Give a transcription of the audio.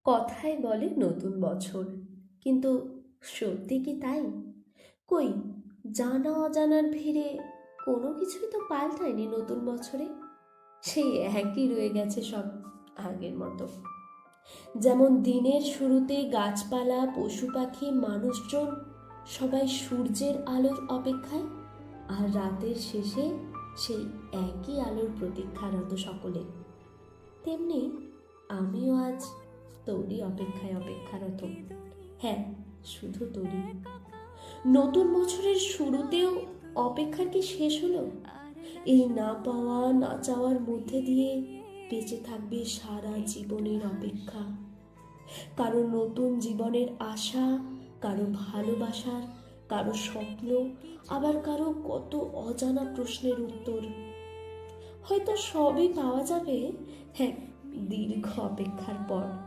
কথায় বলে নতুন বছর, কিন্তু সত্যি কি তাই? কই, জানা অজানার ভিড়ে কোনো কিছুই তো পাল্টায়নি নতুন বছরে। সেই একই রয়ে গেছে সব আগের মতো। যেমন দিনের শুরুতে গাছপালা, পশু পাখি, মানুষজন সবাই সূর্যের আলোর অপেক্ষায়, আর রাতের শেষে সেই একই আলোর প্রতীক্ষারত সকলে, তেমনি আমিও আজ তোরই অপেক্ষায় অপেক্ষারত। হ্যাঁ, শুধু তোরই। নতুন বছরের শুরুতেও অপেক্ষার কি শেষ হলো? এই না পাওয়া না চাওয়ার মধ্যে দিয়ে বেঁচে থাকবে সারা জীবনের অপেক্ষা। কারো নতুন জীবনের আশা, কারো ভালোবাসার, কারো স্বপ্ন, আবার কারো কত অজানা প্রশ্নের উত্তর। হয়তো সবই পাওয়া যাবে, হ্যাঁ, দীর্ঘ অপেক্ষার পর।